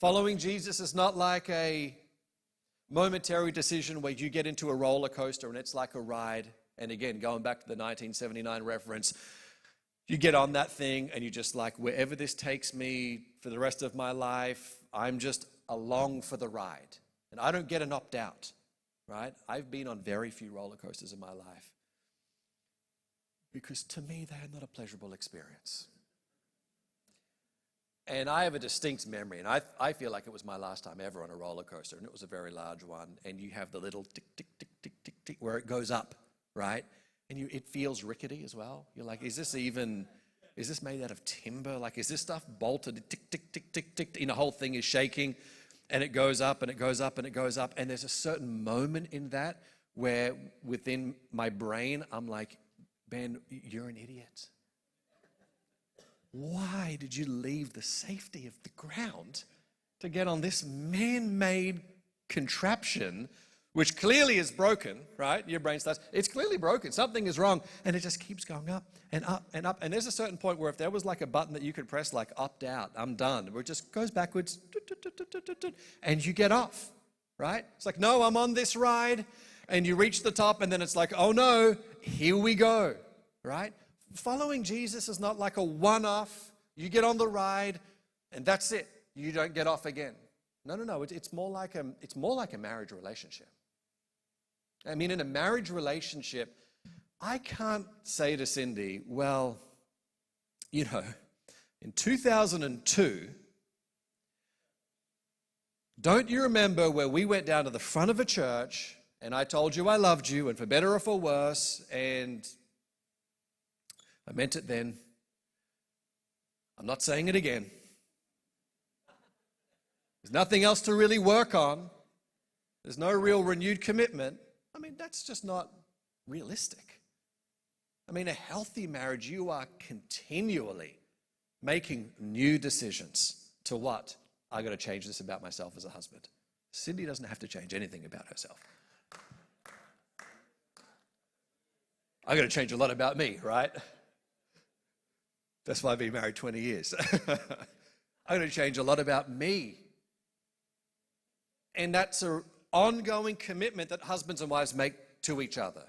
Following Jesus is not like a momentary decision where you get into a roller coaster and it's like a ride. And again, going back to the 1979 reference, you get on that thing and you just like, wherever this takes me for the rest of my life, I'm just along for the ride. And I don't get an opt-out, right? I've been on very few roller coasters in my life because to me, they are not a pleasurable experience. And I have a distinct memory, and I feel like it was my last time ever on a roller coaster, and it was a very large one, and you have the little tick, tick, tick, tick, tick, tick, where it goes up, right? And it feels rickety as well. You're like, is this even is this made out of timber? Like, is this stuff bolted? Tick, tick, tick, tick, tick. The whole thing is shaking, and it goes up, and it goes up, and it goes up. And there's a certain moment in that where within my brain, I'm like, Ben, you're an idiot. Why did you leave the safety of the ground to get on this man-made contraption, which clearly is broken, right? Your brain starts, it's clearly broken. Something is wrong. And it just keeps going up and up and up. And there's a certain point where if there was like a button that you could press, like opt out, I'm done, where it just goes backwards, and you get off, right? It's like, no, I'm on this ride. And you reach the top, and then it's like, oh no, here we go, right? Following Jesus is not like a one-off. You get on the ride, and that's it. You don't get off again. No. It's more like a marriage relationship. I mean, in a marriage relationship, I can't say to Cindy, well, you know, in 2002, don't you remember where we went down to the front of a church and I told you I loved you, and for better or for worse, and I meant it then. I'm not saying it again. There's nothing else to really work on. There's no real renewed commitment. I mean, that's just not realistic. I mean, a healthy marriage, you are continually making new decisions to what? I got to change this about myself as a husband. Cindy doesn't have to change anything about herself. I got to change a lot about me, right? That's why I've been married 20 years. I got to change a lot about me. And that's an ongoing commitment that husbands and wives make to each other.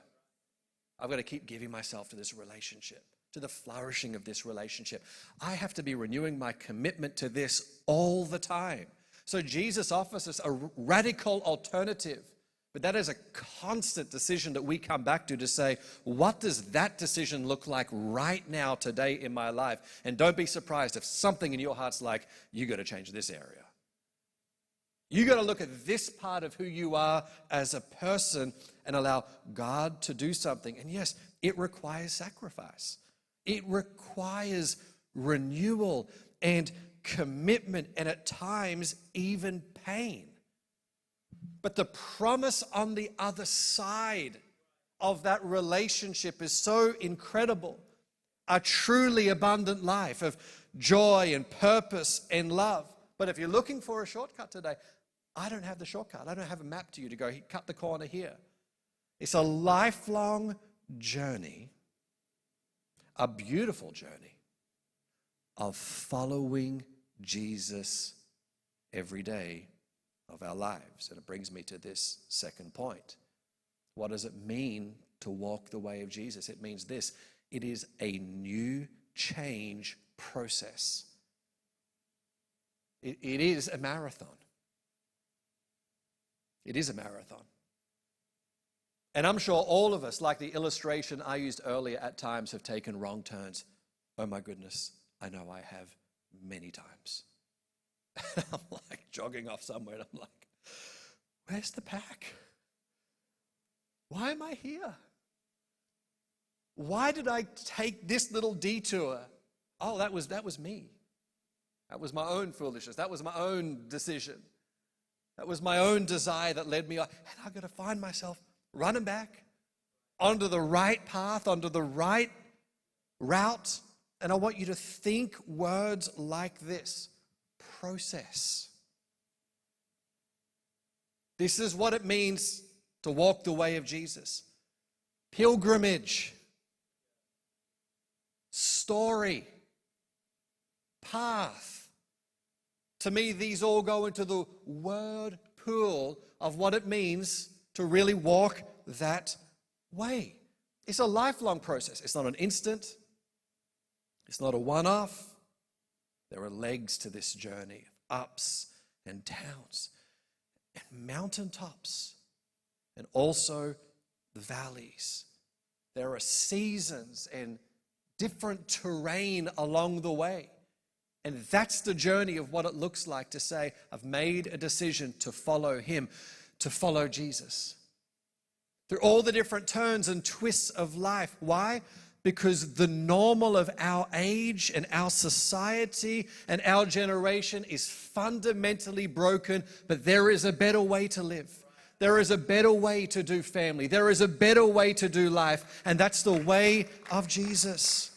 I've got to keep giving myself to this relationship, to the flourishing of this relationship. I have to be renewing my commitment to this all the time. So Jesus offers us a radical alternative, but that is a constant decision that we come back to say, what does that decision look like right now, today in my life? And don't be surprised if something in your heart's like, you got to change this area. You got to look at this part of who you are as a person and allow God to do something. And yes, it requires sacrifice. It requires renewal and commitment, and at times even pain. But the promise on the other side of that relationship is so incredible. A truly abundant life of joy and purpose and love. But if you're looking for a shortcut today, I don't have the shortcut. I don't have a map to you to go, cut the corner here. It's a lifelong journey, a beautiful journey of following Jesus every day of our lives. And it brings me to this second point. What does it mean to walk the way of Jesus? It means this: it is a new change process. It is a marathon. It is a marathon. And I'm sure all of us, like the illustration I used earlier, at times have taken wrong turns. Oh my goodness, I know I have many times. I'm like jogging off somewhere and I'm like, where's the pack? Why am I here? Why did I take this little detour? Oh, that was me. That was my own foolishness. That was my own decision. That was my own desire that led me on. And I've got to find myself running back onto the right path, onto the right route. And I want you to think words like this: process. This is what it means to walk the way of Jesus. Pilgrimage, story, path. To me, these all go into the word pool of what it means to really walk that way. It's a lifelong process. It's not an instant. It's not a one-off. There are legs to this journey, ups and downs, and mountaintops, and also the valleys. There are seasons and different terrain along the way. And that's the journey of what it looks like to say, I've made a decision to follow him, to follow Jesus. Through all the different turns and twists of life. Why? because the normal of our age and our society and our generation is fundamentally broken, but there is a better way to live. There is a better way to do family. There is a better way to do life, and that's the way of Jesus.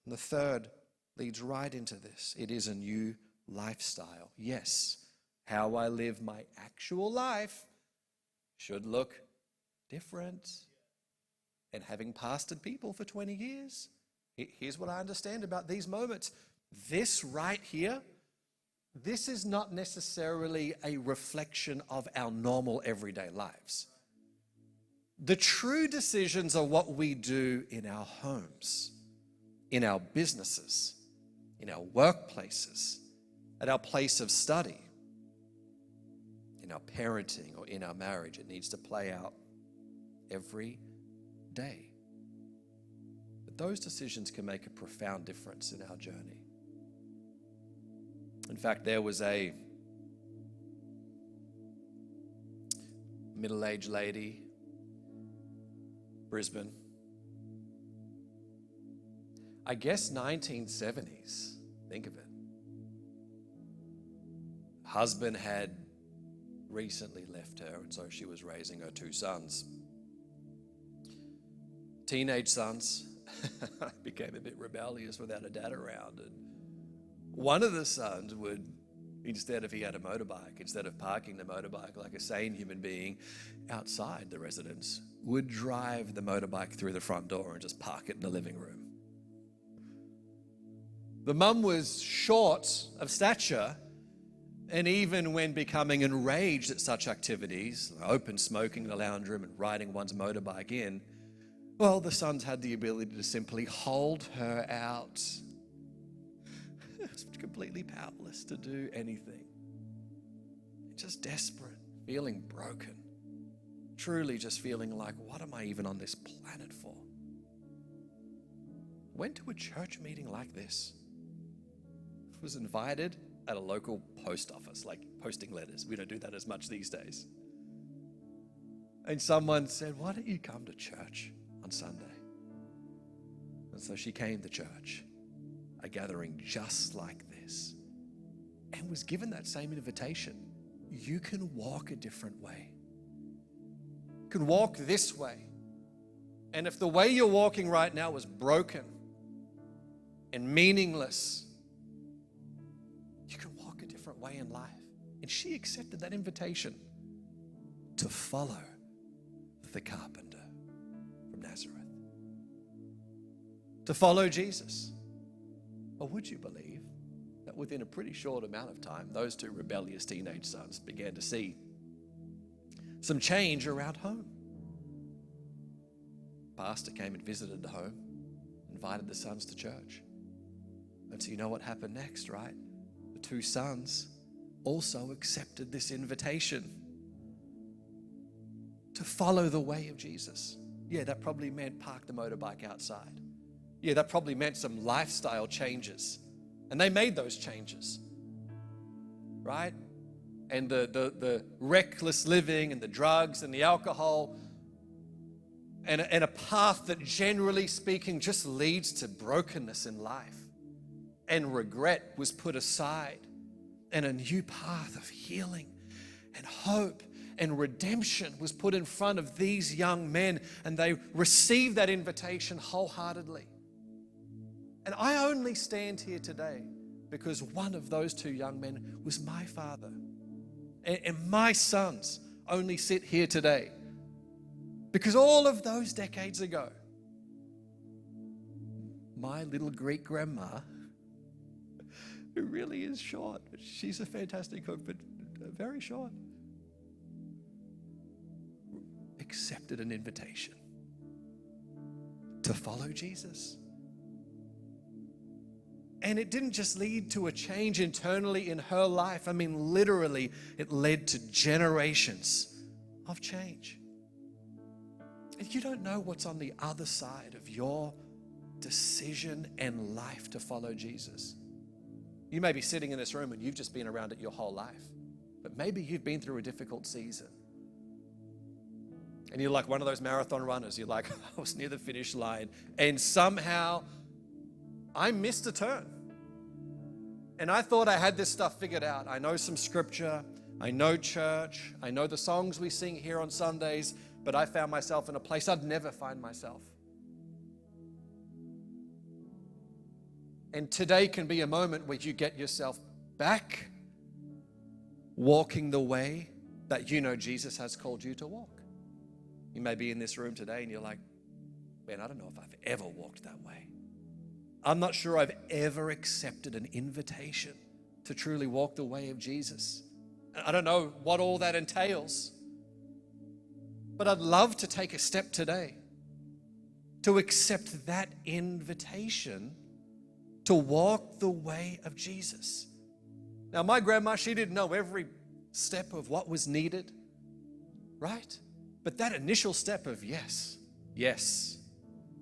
And the third leads right into this. It is a new lifestyle. Yes, how I live my actual life should look different. And having pastored people for 20 years, here's what I understand about these moments. This right here, this is not necessarily a reflection of our normal everyday lives. The true decisions are what we do in our homes, in our businesses, in our workplaces, at our place of study, in our parenting or in our marriage. It needs to play out every day. But those decisions can make a profound difference in our journey. In fact, there was a middle-aged lady, Brisbane, I guess 1970s, think of it. Husband had recently left her, and so she was raising her two sons. Teenage sons. Became a bit rebellious without a dad around, and one of the sons would, instead of he had a motorbike, instead of parking the motorbike like a sane human being outside the residence, would drive the motorbike through the front door and just park it in the living room. The mum was short of stature, and even when becoming enraged at such activities, open smoking in the lounge room and riding one's motorbike in, well, the sons had the ability to simply hold her out. Completely powerless to do anything. Just desperate, feeling broken. Truly just feeling like, what am I even on this planet for? Went to a church meeting like this. Was invited at a local post office, like posting letters. We don't do that as much these days. And someone said, why don't you come to church on Sunday? And so she came to church, a gathering just like this, and was given that same invitation. You can walk a different way. You can walk this way. And if the way you're walking right now is broken and meaningless, you can walk a different way in life. And she accepted that invitation to follow the carpenter from Nazareth, to follow Jesus. Or would you believe that within a pretty short amount of time, those two rebellious teenage sons began to see some change around home? Pastor came and visited the home, invited the sons to church. And so you know what happened next, right? The two sons also accepted this invitation to follow the way of Jesus. Yeah, that probably meant park the motorbike outside. Yeah, that probably meant some lifestyle changes. And they made those changes, right? And the reckless living and the drugs and the alcohol and a path that, generally speaking, just leads to brokenness in life and regret was put aside, and a new path of healing and hope and redemption was put in front of these young men, and they received that invitation wholeheartedly. And I only stand here today because one of those two young men was my father. And my sons only sit here today because all of those decades ago, my little Greek grandma, who really is short, she's a fantastic cook, but very short, accepted an invitation to follow Jesus. And it didn't just lead to a change internally in her life. I mean, literally, it led to generations of change. And you don't know what's on the other side of your decision and life to follow Jesus. You may be sitting in this room and you've just been around it your whole life, but maybe you've been through a difficult season. And you're like one of those marathon runners. You're like, I was near the finish line, and somehow I missed a turn. And I thought I had this stuff figured out. I know some scripture. I know church. I know the songs we sing here on Sundays. But I found myself in a place I'd never find myself. And today can be a moment where you get yourself back walking the way that you know Jesus has called you to walk. You may be in this room today and you're like, man, I don't know if I've ever walked that way. I'm not sure I've ever accepted an invitation to truly walk the way of Jesus. I don't know what all that entails, but I'd love to take a step today to accept that invitation to walk the way of Jesus. Now, my grandma, she didn't know every step of what was needed, right? But that initial step of yes,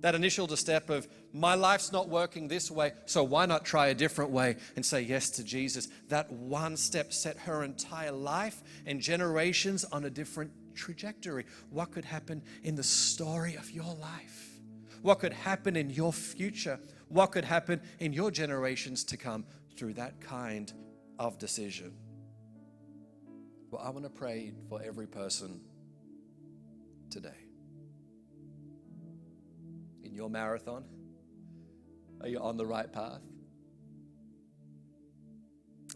that initial step of my life's not working this way, so why not try a different way and say yes to Jesus? That one step set her entire life and generations on a different trajectory. What could happen in the story of your life? What could happen in your future? What could happen in your generations to come through that kind of decision? Well, I want to pray for every person today. In your marathon, are you on the right path?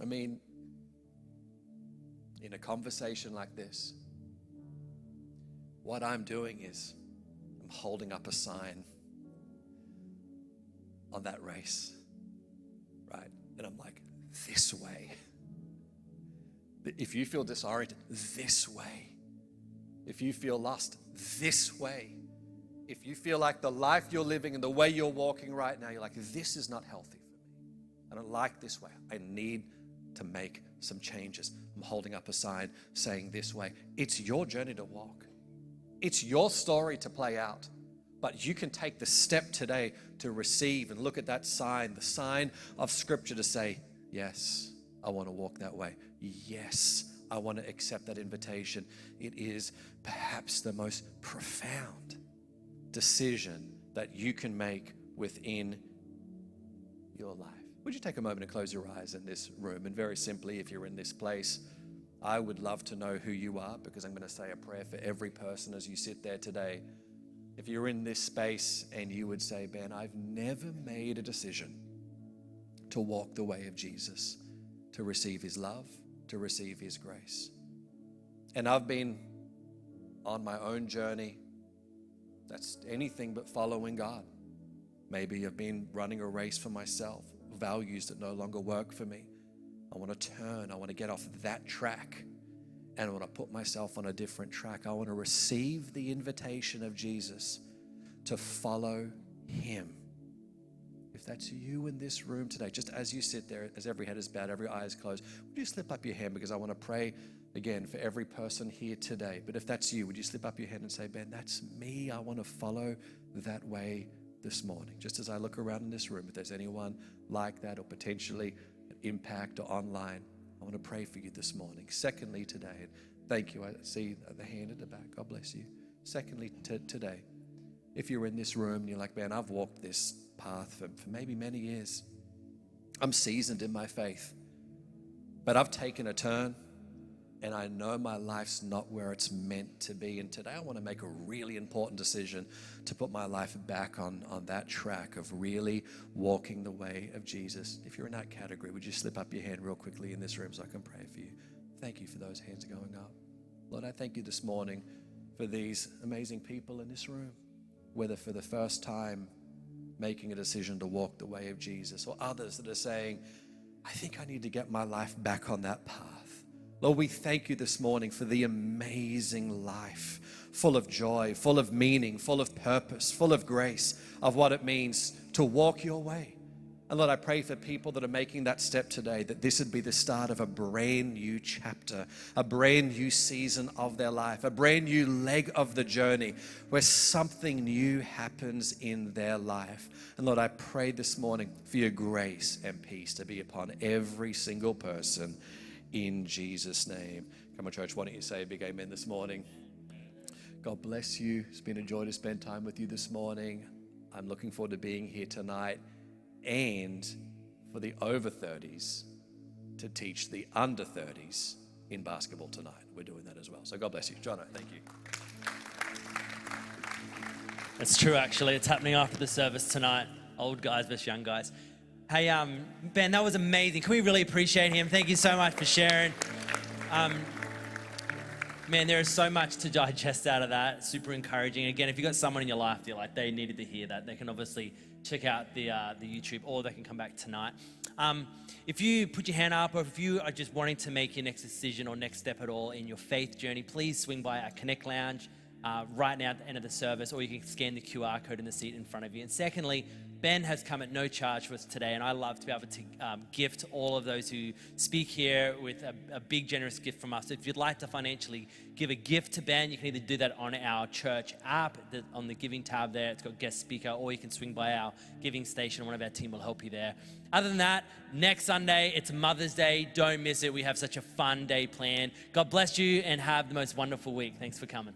I mean, in a conversation like this, what I'm doing is I'm holding up a sign on that race, right? And I'm like, this way. If you feel disoriented, this way. If you feel lost, this way. If you feel like the life you're living and the way you're walking right now, you're like, this is not healthy for me. I don't like this way. I need to make some changes. I'm holding up a sign saying this way. It's your journey to walk. It's your story to play out. But you can take the step today to receive and look at that sign, the sign of Scripture to say, yes, I want to walk that way. Yes, I want to accept that invitation. It is perhaps the most profound decision that you can make within your life. Would you take a moment and close your eyes in this room? And very simply, if you're in this place, I would love to know who you are, because I'm going to say a prayer for every person as you sit there today. If you're in this space and you would say, Ben, I've never made a decision to walk the way of Jesus, to receive his love, to receive his grace. And I've been on my own journey that's anything but following God. Maybe I've been running a race for myself, values that no longer work for me. I want to turn, I want to get off that track, and I want to put myself on a different track. I want to receive the invitation of Jesus to follow him. If that's you in this room today, just as you sit there, as every head is bowed, every eye is closed, would you slip up your hand, because I want to pray again for every person here today. But if that's you, would you slip up your hand and say, Ben, that's me. I want to follow that way this morning. Just as I look around in this room, if there's anyone like that, or potentially an impact or online, I want to pray for you this morning. Secondly, today, thank you. I see the hand at the back. God bless you. Secondly, today, if you're in this room and you're like, man, I've walked this path for maybe many years. I'm seasoned in my faith, but I've taken a turn and I know my life's not where it's meant to be. And today I want to make a really important decision to put my life back on that track of really walking the way of Jesus. If you're in that category, would you slip up your hand real quickly in this room so I can pray for you? Thank you for those hands going up. Lord, I thank you this morning for these amazing people in this room, whether for the first time making a decision to walk the way of Jesus, or others that are saying, I think I need to get my life back on that path. Lord, we thank you this morning for the amazing life, full of joy, full of meaning, full of purpose, full of grace, of what it means to walk your way. And Lord, I pray for people that are making that step today, that this would be the start of a brand new chapter, a brand new season of their life, a brand new leg of the journey where something new happens in their life. And Lord, I pray this morning for your grace and peace to be upon every single person in Jesus' name. Come on, church, why don't you say a big amen this morning? God bless you. It's been a joy to spend time with you this morning. I'm looking forward to being here tonight, and for the over 30s to teach the under 30s in basketball tonight. We're doing that as well. So God bless you. Jono, thank you. It's true, actually. It's happening after the service tonight. Old guys versus young guys. Hey, Ben, that was amazing. Can we really appreciate him? Thank you so much for sharing. Man, there is so much to digest out of that. Super encouraging. Again, if you've got someone in your life, you're like, they needed to hear that, they can obviously check out the YouTube, or they can come back tonight. If you put your hand up, or if you are just wanting to make your next decision or next step at all in your faith journey, please swing by our Connect Lounge right now at the end of the service, or you can scan the QR code in the seat in front of you. And secondly, Ben has come at no charge for us today, and I love to be able to gift all of those who speak here with a big, generous gift from us. So if you'd like to financially give a gift to Ben, you can either do that on our church app, on the giving tab there. It's got guest speaker, or you can swing by our giving station. One of our team will help you there. Other than that, next Sunday, it's Mother's Day. Don't miss it. We have such a fun day planned. God bless you, and have the most wonderful week. Thanks for coming.